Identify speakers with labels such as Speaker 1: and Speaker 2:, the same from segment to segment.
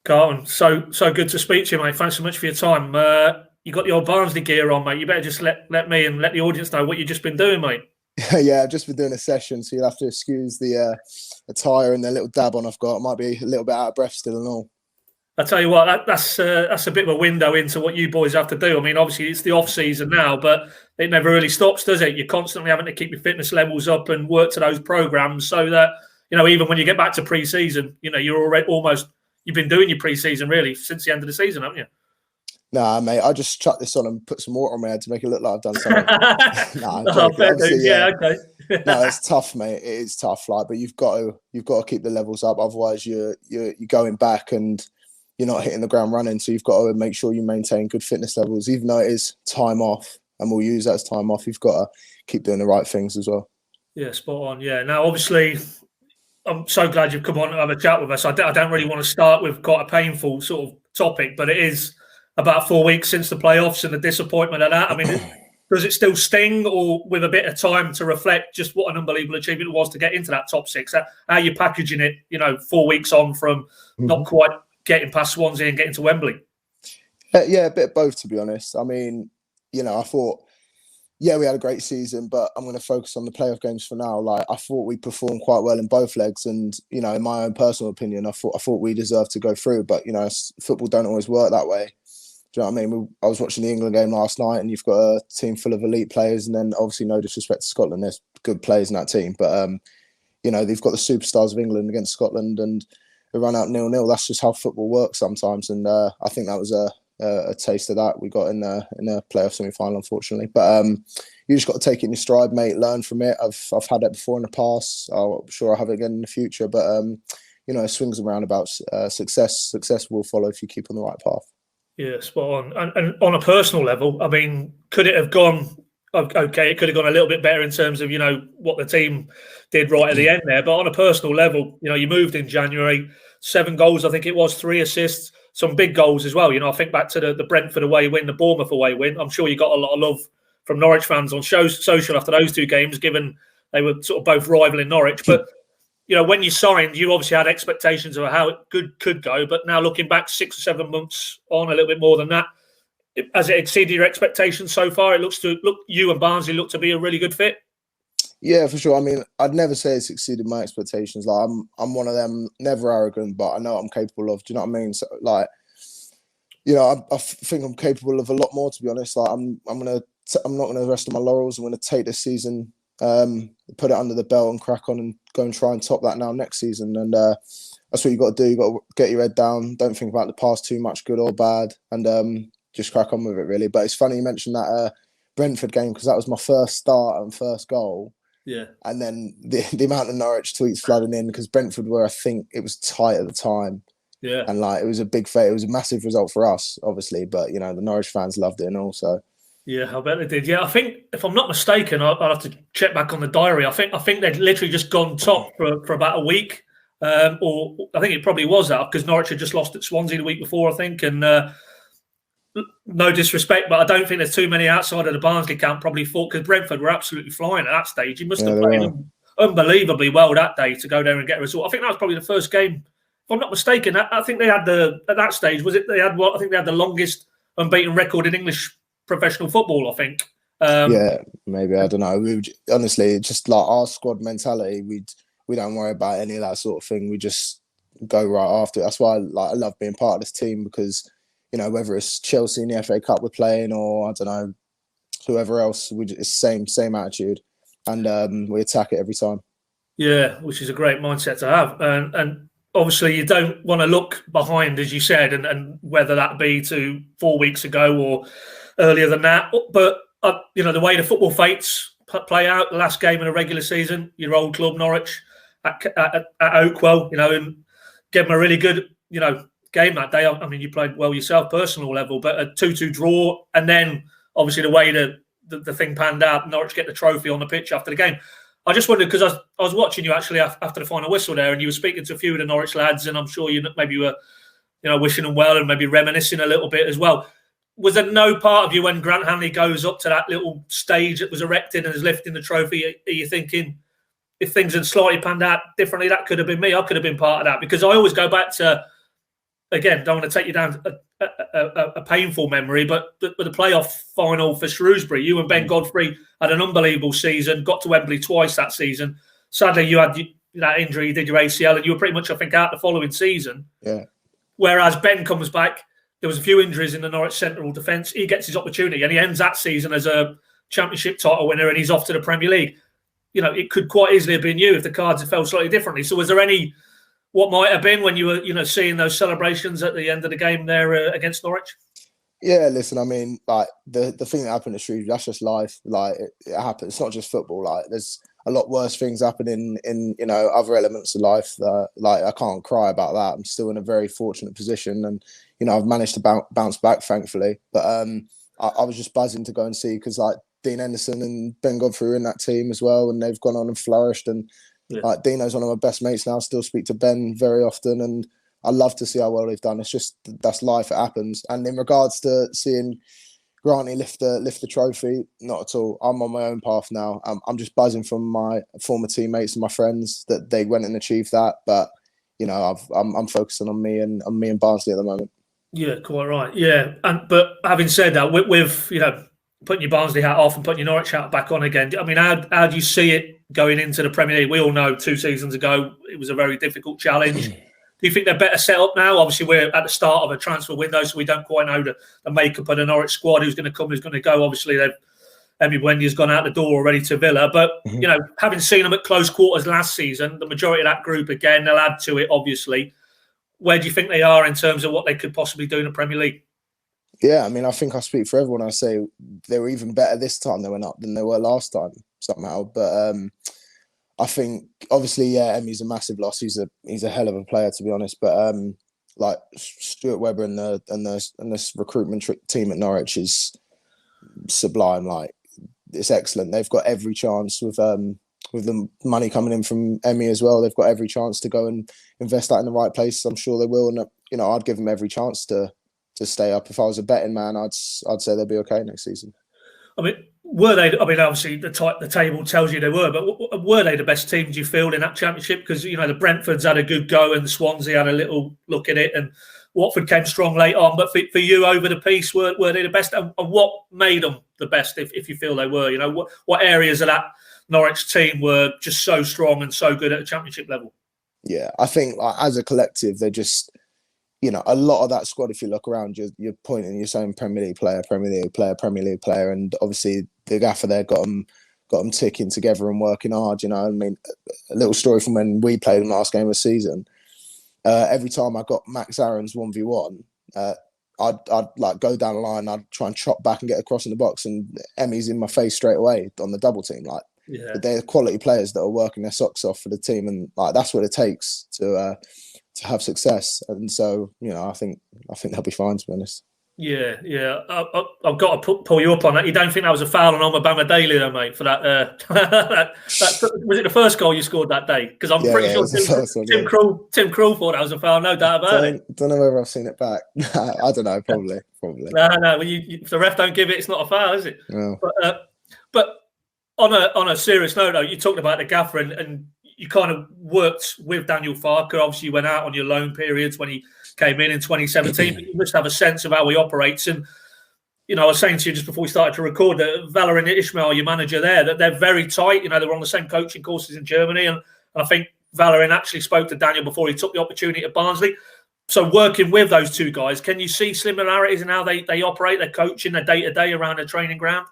Speaker 1: Carlton, so good to speak to you, mate. Thanks so much for your time. You got the old Barnsley gear on, mate. You better just let me and let the audience know what you've just been doing, mate.
Speaker 2: Yeah, I've just been doing a session, so you'll have to excuse the attire and the little dab on I've got. I might be a little bit out of breath still and all.
Speaker 1: I tell you what, that's a bit of a window into what you boys have to do. I mean, obviously it's the off season now, but it never really stops, does it? You're constantly having to keep your fitness levels up and work to those programs, so that even when you get back to pre-season, you're already you've been doing your pre-season really since the end of the season, haven't you?
Speaker 2: Nah, mate, I just chucked this on and put some water on my head to make it look like I've done something.
Speaker 1: Okay.
Speaker 2: No, it's tough, mate. It is tough, but you've got to keep the levels up. Otherwise, you're going back and you're not hitting the ground running. So you've got to make sure you maintain good fitness levels, even though it is time off, and we'll use that as time off. You've got to keep doing the right things as well.
Speaker 1: Yeah, spot on. Yeah. Now, obviously, I'm so glad you've come on and have a chat with us. I don't really want to start with quite a painful sort of topic, but it is about 4 weeks since the playoffs and the disappointment of that. I mean, does it still sting, or with a bit of time to reflect just what an unbelievable achievement it was to get into that top six? How are you packaging it, 4 weeks on from not quite getting past Swansea and getting to Wembley?
Speaker 2: Yeah, a bit of both, to be honest. I mean, I thought, we had a great season, but I'm going to focus on the playoff games for now. I thought we performed quite well in both legs, and in my own personal opinion, I thought we deserved to go through. But football don't always work that way. Do you know what I mean? I was watching the England game last night, and you've got a team full of elite players, and then obviously no disrespect to Scotland, there's good players in that team, but they've got the superstars of England against Scotland, and they run out 0-0. That's just how football works sometimes, and I think that was a taste of that we got in the playoff semi-final, unfortunately. But you just got to take it in your stride, mate. Learn from it. I've had that before in the past. I'm sure I'll have it again in the future. But swings and roundabouts. Success will follow if you keep on the right path.
Speaker 1: Yeah, spot on. And on a personal level, I mean, could it have gone? Okay, it could have gone a little bit better in terms of what the team did right at the end there. But on a personal level, you moved in January, 7 goals, I think it was, 3 assists, some big goals as well. I think back to the Brentford away win, the Bournemouth away win. I'm sure you got a lot of love from Norwich fans on social after those 2 games, given they were sort of both rivaling Norwich. But when you signed, you obviously had expectations of how it could go. But now looking back 6 or 7 months on, a little bit more than that, has it exceeded your expectations so far? It looks you and Barnsley look to be a really good fit.
Speaker 2: Yeah, for sure. I mean, I'd never say it's exceeded my expectations. I'm one of them, never arrogant, but I know what I'm capable of. Do you know what I mean? So, I think I'm capable of a lot more. To be honest, I'm not gonna rest on my laurels. I'm gonna take this season, put it under the belt, and crack on and go and try and top that now next season. And that's what you got to do. You got to get your head down. Don't think about the past too much, good or bad, and just crack on with it, really. But it's funny you mentioned that Brentford game, because that was my first start and first goal.
Speaker 1: Yeah.
Speaker 2: And then the amount of Norwich tweets flooding in, because Brentford were, I think it was tight at the time.
Speaker 1: Yeah.
Speaker 2: And it was a big fail. It was a massive result for us, obviously, but the Norwich fans loved it and also.
Speaker 1: Yeah, I bet they did. Yeah, I think, if I'm not mistaken, I'll have to check back on the diary. I think they'd literally just gone top for about a week, or I think it probably was that, because Norwich had just lost at Swansea the week before, I think. And no disrespect, but I don't think there's too many outside of the Barnsley camp probably thought, because Brentford were absolutely flying at that stage. He must have played unbelievably well that day to go there and get a result. I think that was probably the first game, if I'm not mistaken. I think they had at that stage, was it? They had I think they had the longest unbeaten record in English professional football, I think.
Speaker 2: Yeah, maybe, I don't know. Honestly, just our squad mentality, we don't worry about any of that sort of thing. We just go right after it. That's why I love being part of this team, because whether it's Chelsea in the FA Cup we're playing, or I don't know, whoever else, it's the same attitude, and we attack it every time.
Speaker 1: Yeah, which is a great mindset to have, and obviously you don't want to look behind, as you said, and whether that be to 4 weeks ago or earlier than that. But the way the football fates play out, the last game in a regular season, your old club Norwich at Oakwell, and gave them a really good game that day. I mean, you played well yourself, personal level, but a 2-2 draw, and then obviously the way the thing panned out, Norwich get the trophy on the pitch after the game. I just wondered, because I was watching you actually after the final whistle there, and you were speaking to a few of the Norwich lads, and I'm sure you were wishing them well and maybe reminiscing a little bit as well. Was there no part of you, when Grant Hanley goes up to that little stage that was erected and is lifting the trophy, are you thinking, if things had slightly panned out differently, that could have been me, I could have been part of that? Because I always go back to again, don't want to take you down a painful memory, but the playoff final for Shrewsbury, you and Ben Godfrey had an unbelievable season, got to Wembley twice that season. Sadly, you had that injury, you did your ACL, and you were pretty much, I think, out the following season.
Speaker 2: Yeah.
Speaker 1: Whereas Ben comes back, there was a few injuries in the Norwich central defence. He gets his opportunity, and he ends that season as a Championship title winner, and he's off to the Premier League. It could quite easily have been you if the cards had fell slightly differently. So was there any, what might have been when you were, seeing those celebrations at the end of the game there against Norwich?
Speaker 2: Yeah, listen, I mean, like the thing that happened at Shrewsbury, that's just life. Like it happens. It's not just football. Like there's a lot worse things happening in other elements of life. Like I can't cry about that. I'm still in a very fortunate position, and I've managed to bounce back, thankfully. But I was just buzzing to go and see, because like Dean Henderson and Ben Godfrey were in that team as well, and they've gone on and flourished. And like Dino's one of my best mates now. I still speak to Ben very often, and I love to see how well they've done. It's just, that's life. It happens. And in regards to seeing Granty lift the trophy, not at all. I'm on my own path now. I'm just buzzing from my former teammates and my friends that they went and achieved that. But I'm focusing on me and Barnsley at the moment.
Speaker 1: Yeah, quite right. Yeah, but having said that, with putting your Barnsley hat off and putting your Norwich hat back on again, I mean, how do you see it going into the Premier League? We all know 2 seasons ago it was a very difficult challenge. Do you think they're better set up now? Obviously, we're at the start of a transfer window, so we don't quite know the makeup of the Norwich squad, who's going to come, who's going to go. Obviously, Emi Buendia's gone out the door already to Villa. But, having seen them at close quarters last season, the majority of that group, again, they'll add to it, obviously. Where do you think they are in terms of what they could possibly do in the Premier League?
Speaker 2: Yeah, I mean, I think I speak for everyone. I say they were even better this time they went up than they were last time, somehow. But I think, obviously, Emi's a massive loss. He's a hell of a player, to be honest. But like Stuart Webber and this recruitment team at Norwich is sublime. Like, it's excellent. They've got every chance with the money coming in from Emi as well. They've got every chance to go and invest that in the right place. I'm sure they will, and I'd give them every chance to stay up. If I was a betting man, I'd say they'll be okay next season.
Speaker 1: I mean, were they? I mean, obviously the table tells you they were, but were they the best teams you feel in that Championship? Because the Brentfords had a good go, and Swansea had a little look at it, and Watford came strong late on. But for you, over the piece, were they the best? And what made them the best? If you feel they were, what areas of that Norwich team were just so strong and so good at a Championship level? Yeah,
Speaker 2: I think as a collective, they just. A lot of that squad, if you look around, you're pointing, you're saying Premier League player, Premier League player, Premier League player. And obviously the gaffer there got them ticking together and working hard. I mean, a little story from when we played them last game of the season. Every time I got Max Aaron's 1v1, I'd like go down the line, I'd try and chop back and get across in the box, and Emi's in my face straight away on the double team. Like, they're quality players that are working their socks off for the team, and like that's what it takes to have success. And so, I think they'll be fine, to be honest.
Speaker 1: Yeah. I've got to pull you up on that. You don't think that was a foul on Obama Daly, though, mate, for that? That was it the first goal you scored that day? Because I'm pretty sure Tim Krul thought that was a foul, no doubt about it.
Speaker 2: Don't know whether I've seen it back. I don't know, probably.
Speaker 1: No. Well, if the ref don't give it, it's not a foul, is it?
Speaker 2: No.
Speaker 1: But on a serious note, though, you talked about the gaffer and you kind of worked with Daniel Farker. Obviously, you went out on your loan periods when he came in 2017. But you must have a sense of how he operates. And, I was saying to you just before we started to record that Valor and Ishmael, your manager there, that they're very tight. They were on the same coaching courses in Germany. And I think Valerian actually spoke to Daniel before he took the opportunity at Barnsley. So working with those two guys, can you see similarities in how they operate, their coaching, their day-to-day around the training ground?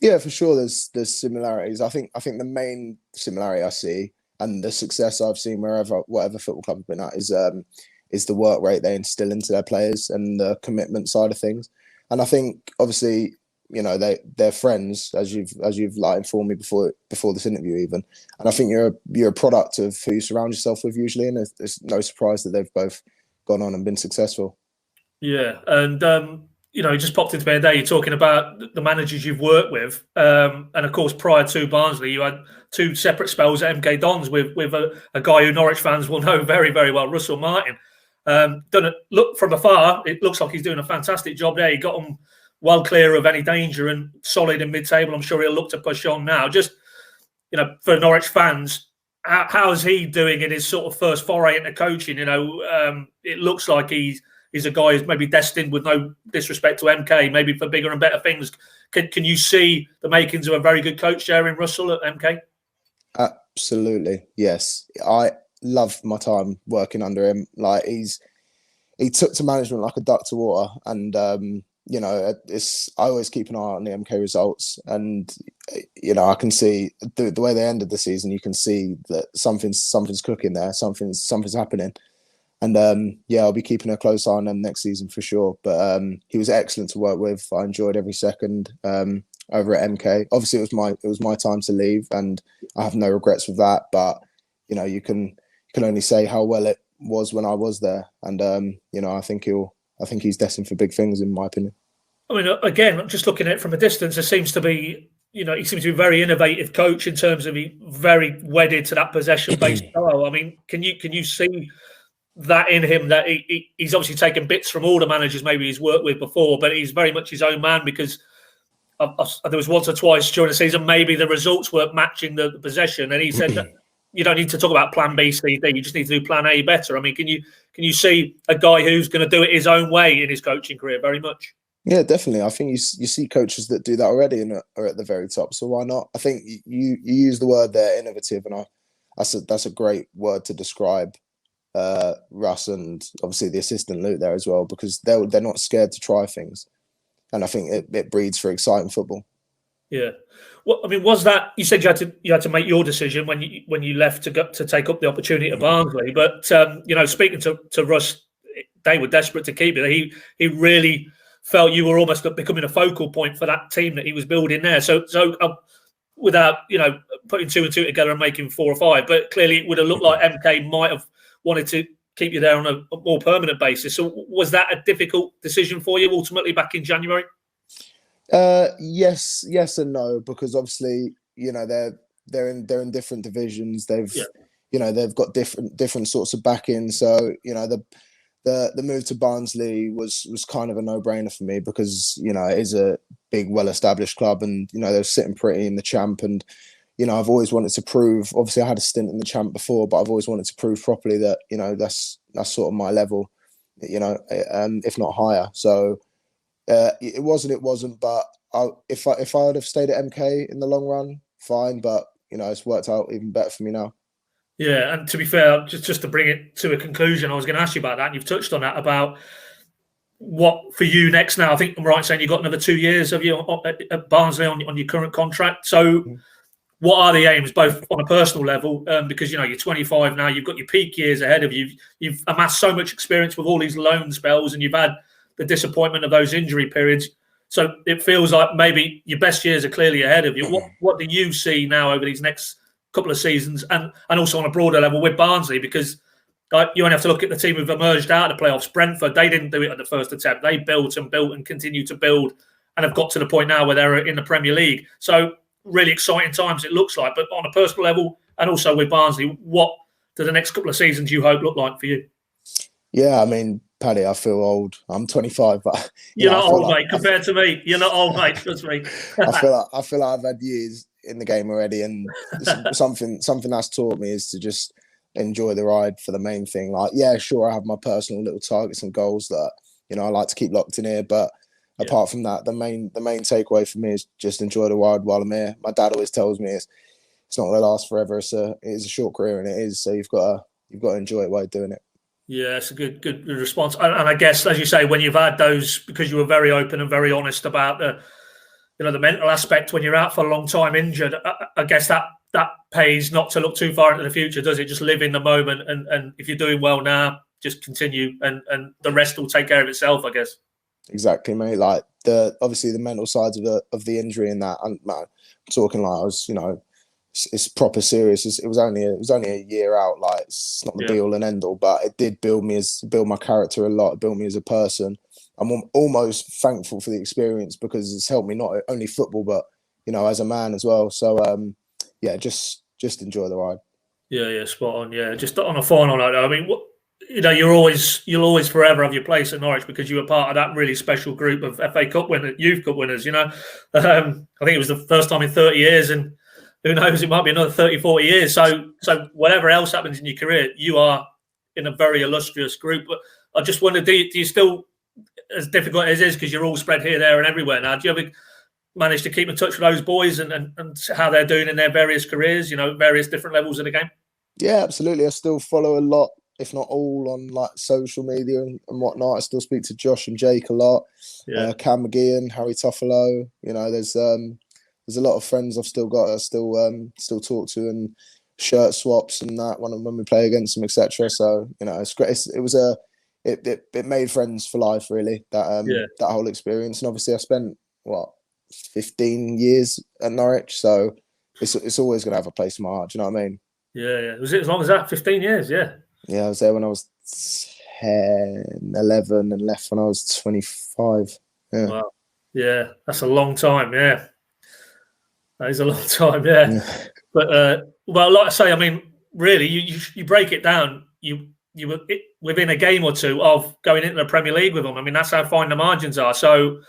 Speaker 1: Yeah,
Speaker 2: for sure. There's similarities. I think the main similarity I see, and the success I've seen whatever football club I've been at, is the work rate they instill into their players and the commitment side of things. And I think obviously, they're friends, as you've like informed me before this interview even. And I think you're a product of who you surround yourself with usually, and it's no surprise that they've both gone on and been successful.
Speaker 1: Yeah, and it just popped into my head. You're talking about the managers you've worked with, and of course, prior to Barnsley, you had 2 separate spells at MK Dons with a guy who Norwich fans will know very, very well, Russell Martin. Look from afar, it looks like he's doing a fantastic job there. He got him well clear of any danger and solid in mid-table. I'm sure he'll look to push on now. Just for Norwich fans, how is he doing in his sort of first foray into coaching? It looks like he's he's a guy who's maybe destined, with no disrespect to MK, maybe for bigger and better things. Can you see the makings of a very good coach there in Russell at MK?
Speaker 2: Absolutely, yes. I loved my time working under him. Like he took to management like a duck to water, and you know, I always keep an eye on the MK results, and you know, I can see the way they ended the season. You can see that something's cooking there. Something's happening, and yeah, I'll be keeping a close eye on them next season for sure. But he was excellent to work with. I enjoyed every second over at MK. Obviously, it was my time to leave, and I have no regrets with that. But you know, you can only say how well it was when I was there, and you know, I think he's destined for big things, in my opinion.
Speaker 1: I mean, again, just looking at it from a distance, there seems to be, you know, he seems to be a very innovative coach in terms of he very wedded to that possession-based style. I mean, can you see that in him, that he's obviously taken bits from all the managers maybe he's worked with before, but he's very much his own man, because there was once or twice during the season maybe the results weren't matching the possession, and he said that you don't need to talk about plan B, C, D. You just need to do plan A better. I mean, can you see a guy who's going to do it his own way in his coaching career? Very much.
Speaker 2: Yeah, definitely. I think you see coaches that do that already and are at the very top. So why not? I think you use the word there, innovative, and that's a great word to describe Russ, and obviously the assistant Luke there as well, because they're not scared to try things, and I think it breeds for exciting football.
Speaker 1: Yeah. Well, I mean, was that, you said you had to make your decision when you left to take up the opportunity at Barnsley, but you know, speaking to Russ, they were desperate to keep it. He really felt you were almost becoming a focal point for that team that he was building there. So without, you know, putting two and two together and making 4 or 5, but clearly it would have looked like MK might have wanted to keep you there on a more permanent basis. So was that a difficult decision for you ultimately back in January?
Speaker 2: Yes and no, because obviously, you know, they're in different divisions. You know, they've got different sorts of backing. So, you know, the move to Barnsley was kind of a no-brainer for me, because, you know, it is a big, well-established club, and, you know, they're sitting pretty in the Champ, and, you know, I've always wanted to prove, obviously I had a stint in the Champ before, but I've always wanted to prove properly that, you know, that's sort of my level, you know, if not higher. So it wasn't, but if I would have stayed at MK in the long run, fine, but, you know, it's worked out even better for me now.
Speaker 1: Yeah, and to be fair, just to bring it to a conclusion, I was going to ask you about that, and you've touched on that, about what for you next now. I think I'm right in saying you've got another 2 years of you at Barnsley on your current contract. So what are the aims, both on a personal level, because, you know, you're 25 now, you've got your peak years ahead of you, you've amassed so much experience with all these loan spells, and you've had the disappointment of those injury periods. So it feels like maybe your best years are clearly ahead of you. What do you see now over these next couple of seasons, and also on a broader level with Barnsley? Because you only have to look at the team who've emerged out of the playoffs. Brentford, they didn't do it at the first attempt. They built and continue to build, and have got to the point now where they're in the Premier League. So really exciting times, it looks like. But on a personal level, and also with Barnsley, what do the next couple of seasons you hope look like for you?
Speaker 2: Yeah, I mean, Paddy, I feel old. I'm 25, but
Speaker 1: you're not old, mate. Compared to me, you're not old, mate. Trust me.
Speaker 2: I feel like I've had years in the game already, and something that's taught me is to just enjoy the ride for the main thing. Like, yeah, sure, I have my personal little targets and goals that, you know, I like to keep locked in here, but apart from that, the main takeaway for me is just enjoy the ride while I'm here. My dad always tells me it's not going to last forever. It is a short career, and it is. So you've got to enjoy it while you're doing it.
Speaker 1: Yeah, it's a good response. And I guess, as you say, when you've had those, because you were very open and very honest about the mental aspect when you're out for a long time injured, I guess that pays not to look too far into the future, does it? Just live in the moment, and if you're doing well now, just continue, and the rest will take care of itself, I guess.
Speaker 2: Exactly, mate. Like obviously the mental sides of the injury and that, and man, I'm talking like I was, you know, it's proper serious. It was only a year out. Like, it's not the be all and end all, but it did build my character a lot. It built me as a person. I'm almost thankful for the experience, because it's helped me not only football, but, you know, as a man as well. So yeah, just enjoy the ride.
Speaker 1: Yeah, spot on. Yeah, just on a final note, I mean, you know, you'll always forever have your place at Norwich, because you were part of that really special group of FA Cup winners, Youth Cup winners. You know, I think it was the first time in 30 years, and who knows, it might be another 30, 40 years. So whatever else happens in your career, you are in a very illustrious group. But I just wonder, do you still, as difficult as it is because you're all spread here, there, and everywhere now, do you ever manage to keep in touch with those boys and how they're doing in their various careers, various different levels of the game?
Speaker 2: Yeah, absolutely. I still follow a lot, if not all, on like social media and whatnot. I still speak to Josh and Jake a lot.
Speaker 1: Yeah.
Speaker 2: Cam McGeehan, Harry Toffolo. There's a lot of friends I've still got. I still talk to, and shirt swaps and that when we play against them, etc. So it's great. It made friends for life, really. That whole experience, and obviously I spent 15 years at Norwich, so it's always going to have a place in my heart. Do you know what I mean?
Speaker 1: Yeah. Was it as long as that? 15 years? Yeah.
Speaker 2: Yeah, I was there when I was 10, 11, and left when I was 25. Yeah.
Speaker 1: Wow. Yeah, that's a long time. Yeah, that is a long time. Yeah. But like I say, I mean, really, you break it down. You were within a game or two of going into the Premier League with them. I mean, that's how fine the margins are. So,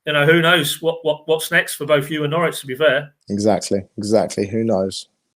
Speaker 1: who knows what's next for both you and Norwich, to be fair.
Speaker 2: Exactly. Who knows?